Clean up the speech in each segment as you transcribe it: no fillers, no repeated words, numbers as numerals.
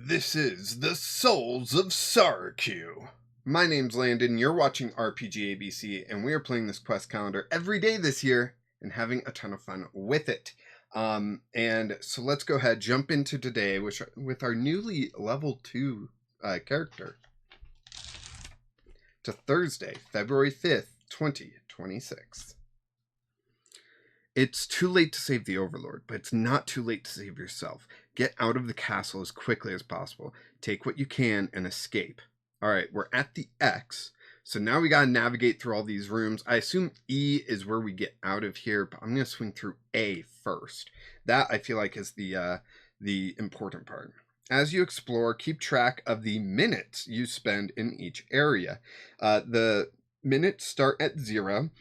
This is the Souls of Saraku. My name's Landon, you're watching RPG ABC, and we are playing this quest calendar every day this year and having a ton of fun with it. And so let's go ahead, jump into today with our newly level 2 character. To Thursday, February 5th, 2026. It's too late to save the Overlord, but it's not too late to save yourself. Get out of the castle as quickly as possible. Take what you can and escape. Alright, we're at the X. So now we gotta navigate through all these rooms. I assume E is where we get out of here, but I'm gonna swing through A first. That, I feel like, is the important part. As you explore, keep track of the minutes you spend in each area. The minutes start at 0.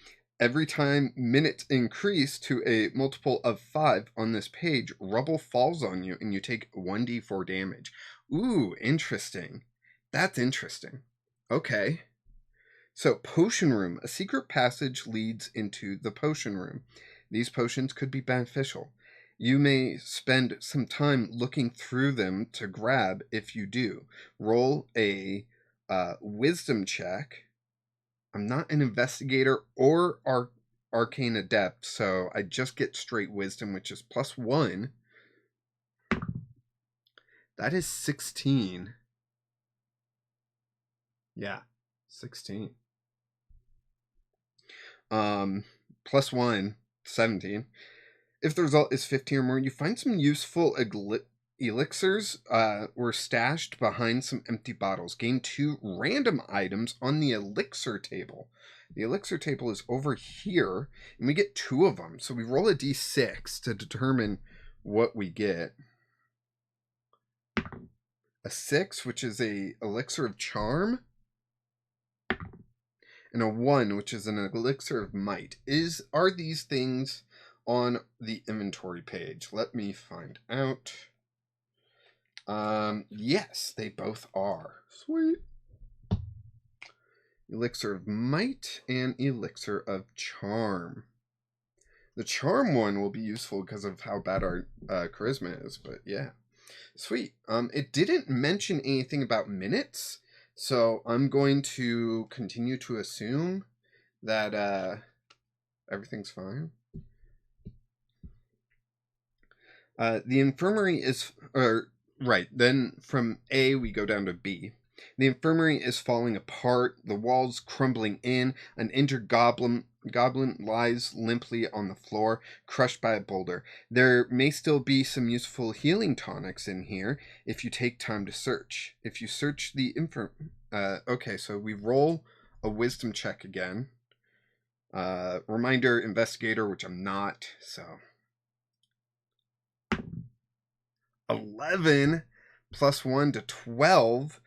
Every time minutes increase to a multiple of 5 on this page, rubble falls on you and you take 1d4 damage. Ooh, interesting. That's interesting. Okay. So, potion room. A secret passage leads into the potion room. These potions could be beneficial. You may spend some time looking through them to grab if you do. Roll a wisdom check. I'm not an investigator or arcane adept, so I just get straight wisdom, which is +1. That is 16. Yeah, 16. +1, 17. If the result is 15 or more, you find some useful elixirs were stashed behind some empty bottles. Gain 2 random items on the elixir table. The elixir table is over here, and we get 2 of them. So we roll a d6 to determine what we get. A 6, which is a elixir of charm, and a 1, which is an elixir of might. Are these things on the inventory page? Let me find out. Yes, they both are. Sweet. Elixir of Might and Elixir of Charm. The Charm one will be useful because of how bad our charisma is, but yeah. Sweet. It didn't mention anything about minutes, so I'm going to continue to assume that everything's fine. The infirmary is... Right, then from A we go down to B. The infirmary is falling apart, the walls crumbling in, an injured goblin lies limply on the floor, crushed by a boulder. There may still be some useful healing tonics in here if you take time to search. If you search the okay, so we roll a wisdom check again. Reminder, investigator, which I'm not, so... 11 +1 to 12.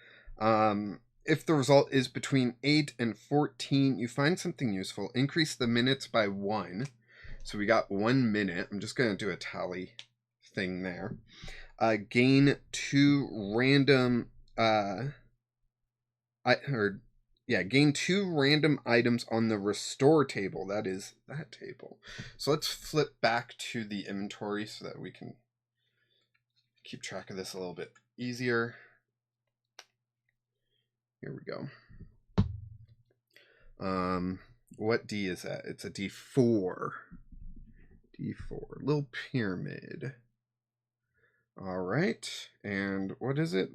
If the result is between 8 and 14, you find something useful. Increase the minutes by 1. So we got 1 minute. I'm just going to do a tally thing there. Gain 2 random... gain 2 random items on the restore table. That is that table. So let's flip back to the inventory so that we can keep track of this a little bit easier. Here we go. What D is that? It's a D4. D4. Little pyramid. Alright. And what is it?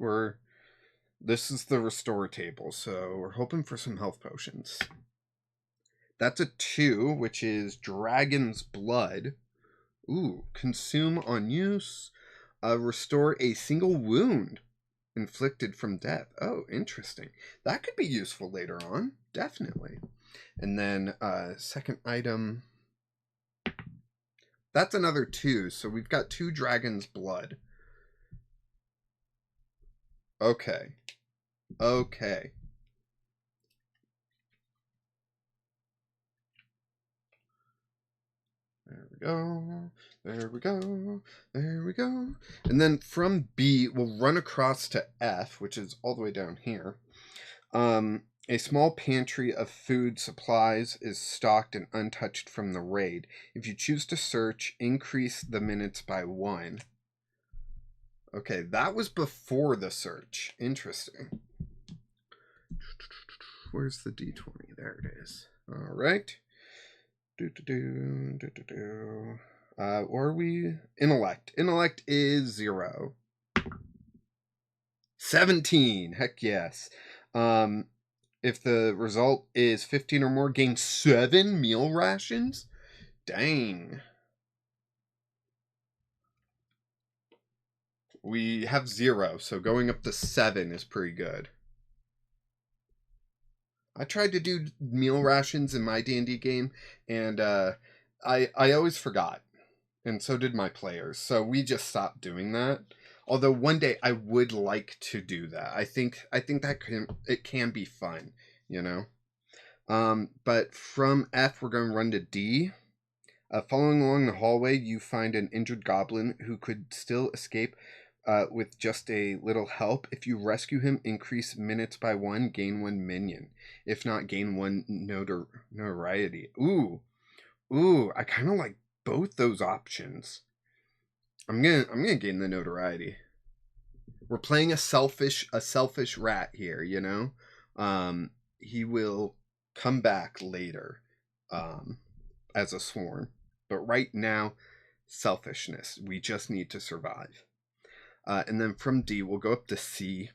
This is the restore table, so we're hoping for some health potions. That's a 2, which is Dragon's Blood. Ooh, consume on use. Restore a single wound inflicted from death. Oh, interesting. That could be useful later on. Definitely. And then second item. That's another 2. So we've got 2 Dragon's Blood. Okay. Okay. There we go. There we go. There we go. And then from B, we'll run across to F, which is all the way down here. A small pantry of food supplies is stocked and untouched from the raid. If you choose to search, increase the minutes by 1. Okay, that was before the search. Interesting. Where's the D20? There it is. All right. Or we intellect. Intellect is 0. 17. Heck yes. If the result is 15 or more, gain 7 meal rations. Dang. We have 0, so going up to 7 is pretty good. I tried to do meal rations in my D&D game, and I always forgot, and so did my players. So we just stopped doing that. Although one day I would like to do that. I think that it can be fun, you know. But from F, we're going to run to D. Following along the hallway, you find an injured goblin who could still escape with just a little help. If you rescue him, increase minutes by 1, gain 1 minion. If not, gain 1 notoriety. Ooh, I kind of like both those options. I'm gonna gain the notoriety. We're playing a selfish rat here, you know. He will come back later, as a swarm, but right now, selfishness. We just need to survive. And then from D, we'll go up to C.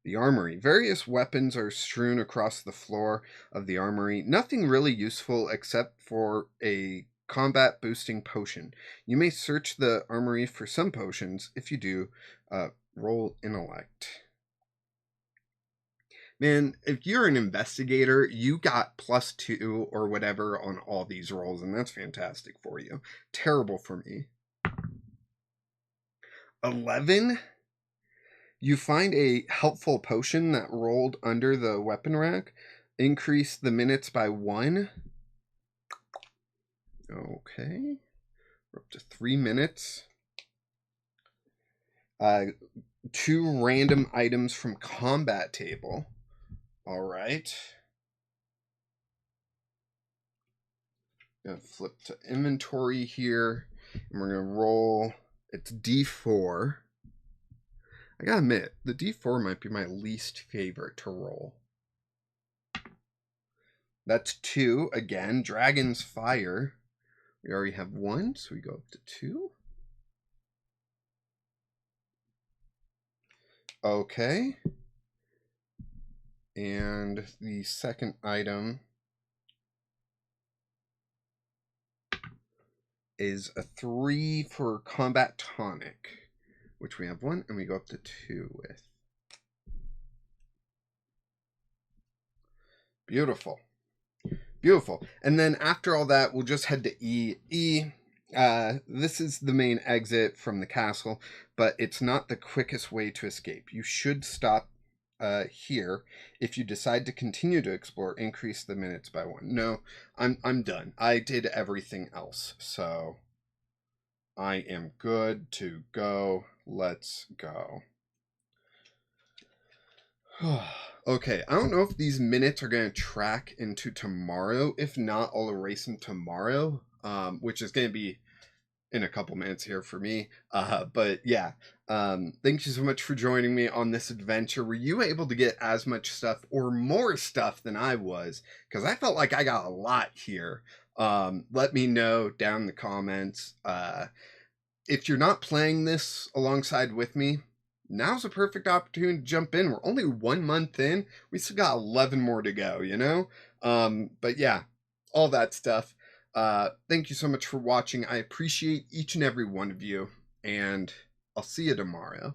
The armory. Various weapons are strewn across the floor of the armory. Nothing really useful except for a combat boosting potion. You may search the armory for some potions. If you do, roll intellect. Man, if you're an investigator, you got +2 or whatever on all these rolls, and that's fantastic for you. Terrible for me. 11? You find a helpful potion that rolled under the weapon rack. Increase the minutes by 1. Okay. We're up to 3 minutes. 2 random items from combat table. All right. Gonna flip to inventory here. And we're gonna roll. It's D4. I gotta admit, the D4 might be my least favorite to roll. That's 2. Again, Dragon's Fire. We already have 1, so we go up to 2. Okay. And the second item is a 3 for Combat Tonic, which we have 1, and we go up to 2 with. Beautiful. Beautiful. And then after all that, we'll just head to E. This is the main exit from the castle, but it's not the quickest way to escape. You should stop here. If you decide to continue to explore, increase the minutes by 1. No, I'm done. I did everything else, so I am good to go. Let's go. Okay, I don't know if these minutes are going to track into tomorrow. If not, I'll erase them tomorrow, which is going to be in a couple minutes here for me. But yeah, thank you so much for joining me on this adventure. Were you able to get as much stuff or more stuff than I was? Because I felt like I got a lot here. Let me know down in the comments. If you're not playing this alongside with me, now's a perfect opportunity to jump in. We're only 1 month in. We still got 11 more to go, you know? But yeah, all that stuff. Thank you so much for watching. I appreciate each and every one of you, and I'll see you tomorrow.